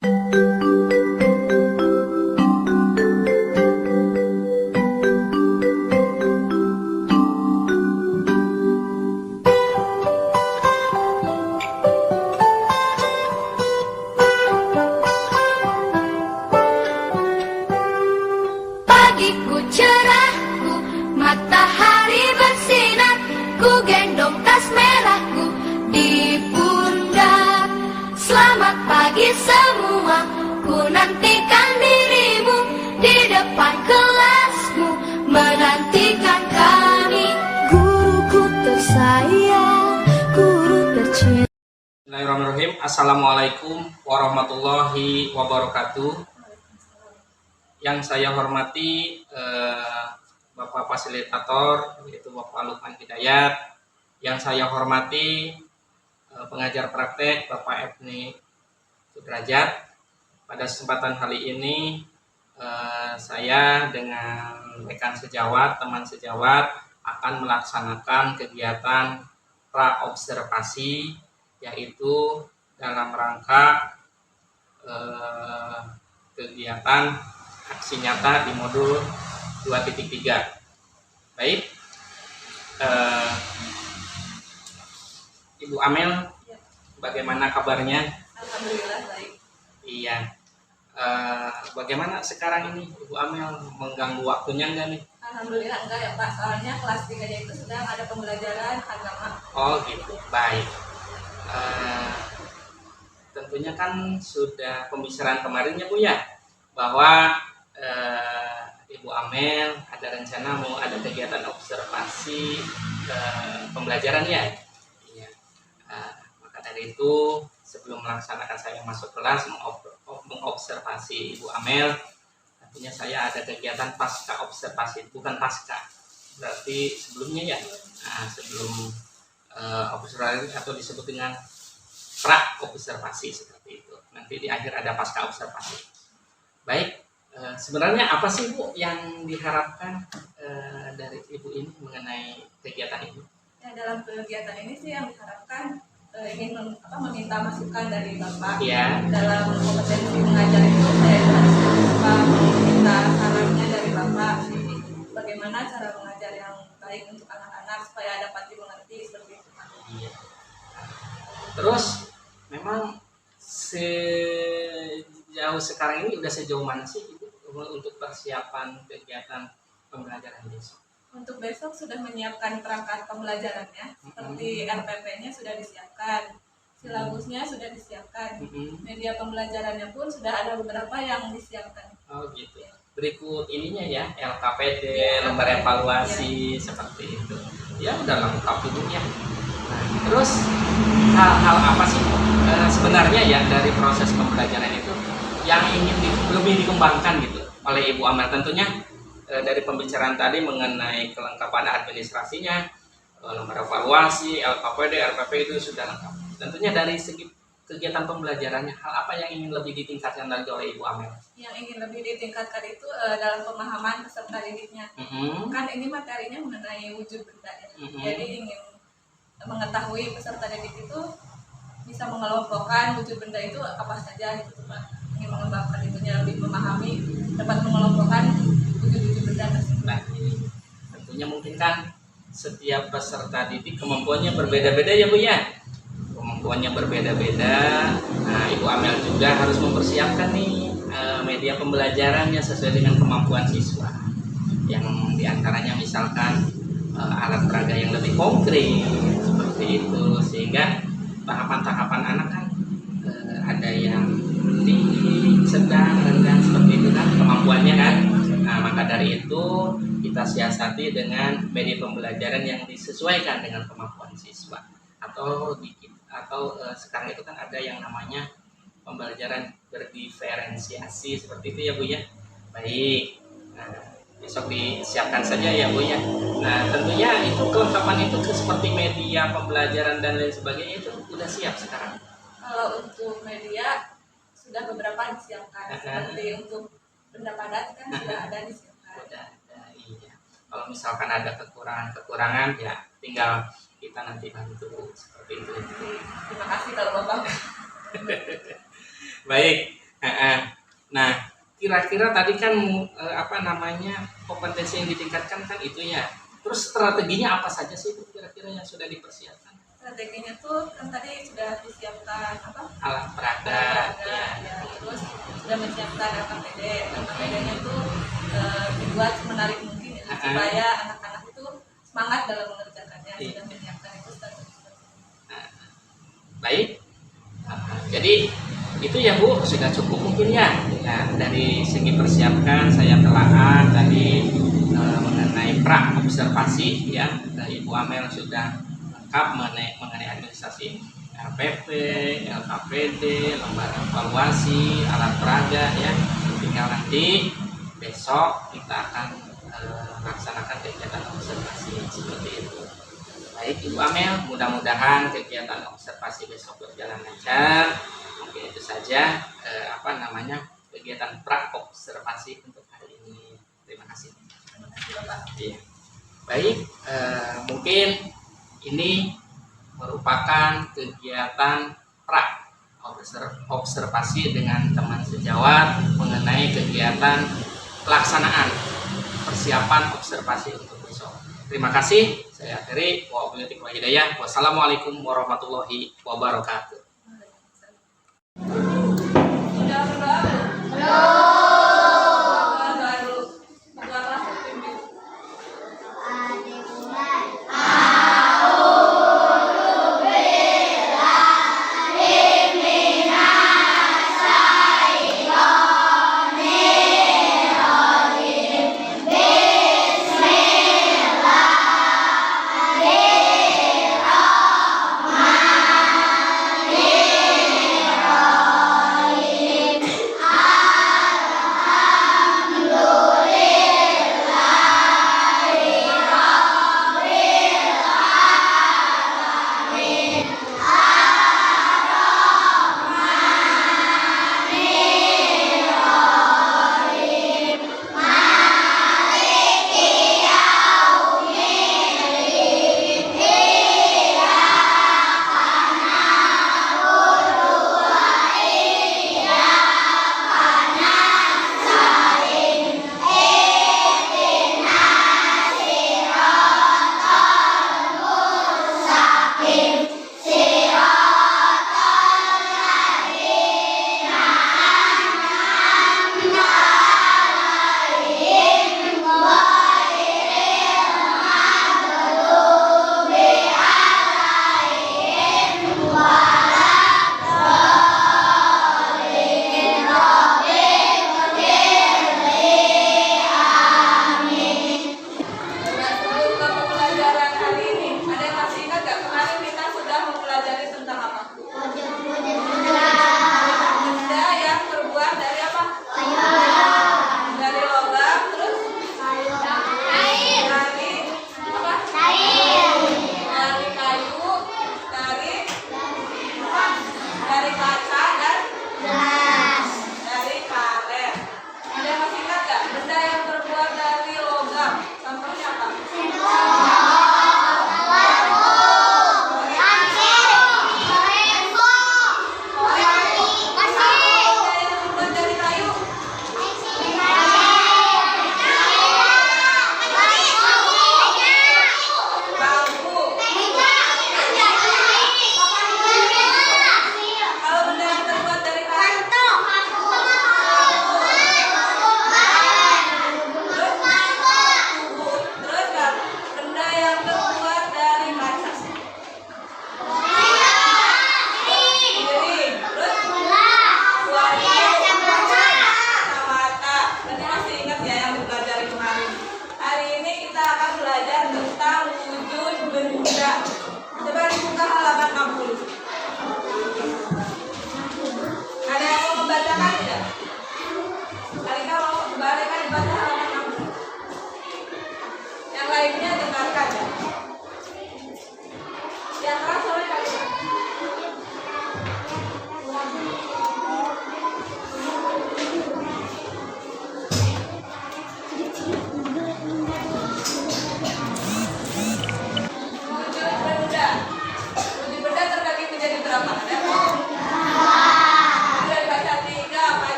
Pagiku cerahku, matahari bersinar, ku gendong tas merahku di pundak. Selamat pagi semua, ku nantikan dirimu di depan kelasmu, menantikan kami. Guruku tersayang, guru tercinta. Bismillahirrahmanirrahim. Assalamualaikum warahmatullahi wabarakatuh. Yang saya hormati Bapak Fasilitator, yaitu Bapak Lukman Hidayat. Yang saya hormati pengajar praktek Bapak Efni Sudrajat. Pada kesempatan kali ini saya dengan rekan sejawat, teman sejawat akan melaksanakan kegiatan praobservasi, yaitu dalam rangka kegiatan aksi nyata di modul 2.3. Baik, Ibu Amel, bagaimana kabarnya? Alhamdulillah baik. Iya. Bagaimana sekarang ini Ibu Amel, mengganggu waktunya enggak nih? Alhamdulillah enggak ya Pak, soalnya kelas 3-nya itu sedang ada pembelajaran agama. Oh gitu, baik. Tentunya kan sudah pembicaraan kemarin ya Bu ya, bahwa Ibu Amel ada rencana mau ada kegiatan observasi pembelajaran ya. Iya. Maka dari itu sebelum melaksanakan saya masuk kelas mengobservasi Ibu Amel, tentunya saya ada kegiatan pasca observasi, bukan pasca, berarti sebelumnya ya. Nah, sebelum observasi atau disebut dengan pra observasi seperti itu. Nanti di akhir ada pasca observasi. Baik. Sebenarnya apa sih Bu yang diharapkan dari Ibu ini mengenai kegiatan ini? Ya, dalam kegiatan ini sih yang diharapkan ingin meminta masukan dari Bapak. Ya. Dalam kompetensi mengajar itu saya harus meminta sarannya dari Bapak. Bagaimana cara mengajar yang baik untuk anak-anak supaya dapat dimengerti seperti itu. Iya. Terus memang sejauh sekarang ini udah sejauh mana sih Ibu untuk persiapan kegiatan pembelajaran besok? Untuk besok sudah menyiapkan perangkat pembelajarannya, seperti RPP-nya sudah disiapkan, silabusnya sudah disiapkan, media pembelajarannya pun sudah ada beberapa yang disiapkan. Oh gitu. Berikut ininya ya, LKPD, lembar evaluasi, seperti itu. Ya udah lengkap itu ya. Nah, terus hal-hal apa sih sebenarnya ya dari proses pembelajaran itu yang ingin lebih dikembangkan gitu oleh Ibu Amel? Tentunya dari pembicaraan tadi mengenai kelengkapan administrasinya, lembar evaluasi, LKPD, RPP itu sudah lengkap. Tentunya dari segi kegiatan pembelajarannya, hal apa yang ingin lebih ditingkatkan lagi oleh Ibu Amel? Yang ingin lebih ditingkatkan itu dalam pemahaman peserta didiknya. Kan ini materinya mengenai wujud benda ya. Jadi ingin mengetahui peserta didik itu bisa mengelompokkan wujud benda itu apa saja gitu Pak. Ingin mengembangkan itunya, lebih memahami, dapat mengelompokkan wujud-wujud benda tersebut. Nah, ini tentunya mungkin kan setiap peserta didik kemampuannya berbeda-beda ya Bu ya. Kemampuannya berbeda-beda. Nah, Ibu Amel juga harus mempersiapkan nih media pembelajarannya sesuai dengan kemampuan siswa. Yang diantaranya misalkan alat peraga yang lebih konkret seperti itu, sehingga tahapan-tahapan anak kan ada yang tinggi, sedang, rendah seperti itu kan kemampuannya kan. Nah, maka dari itu kita siasati dengan media pembelajaran yang disesuaikan dengan kemampuan siswa. Atau sekarang itu kan ada yang namanya pembelajaran berdiferensiasi seperti itu ya Bu ya. Baik. Nah, besok disiapkan saja ya Bu ya. Nah, tentunya itu kelengkapan itu seperti media pembelajaran dan lain sebagainya itu sudah siap sekarang. Kalau untuk media sudah beberapa disiapkan, seperti untuk benda padat kan sudah ada disiapkan. Sudah ada, iya. Kalau misalkan ada kekurangan ya tinggal kita nanti bantu seperti itu. Terima kasih kalau Bapak. Baik, Nah, kira-kira tadi kan kompetensi yang ditingkatkan kan itu ya. Terus strateginya apa saja sih itu kira-kira yang sudah dipersiapkan? Strateginya tuh kan tadi sudah disiapkan Alat peraga, ya, terus sudah menyiapkan LKPD-nya tuh dibuat menarik mungkin ya, supaya anak-anak itu semangat dalam mengerjakannya. Sudah menyiapkan itu strategi. Baik. Jadi itu ya Bu, sudah cukup mungkin ya. Nah, dari segi persiapkan saya telaah tadi mengenai pra observasi ya. Ibu Amel sudah lengkap mengenai administrasi RPP, LKPD, lembaga evaluasi, alat peraga ya. Tinggal nanti besok kita akan laksanakan kegiatan observasi seperti itu. Baik Ibu Amel, mudah-mudahan kegiatan observasi besok berjalan lancar. Mungkin itu saja kegiatan pra observasi untuk hari ini. Terima kasih. Terima kasih Bapak. Iya. Baik, mungkin ini merupakan kegiatan pra observasi dengan teman sejawat mengenai kegiatan pelaksanaan persiapan observasi untuk besok. Terima kasih. Saya akhiri. Wassalamualaikum warahmatullahi wabarakatuh. Sudah berdoa belum?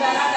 negara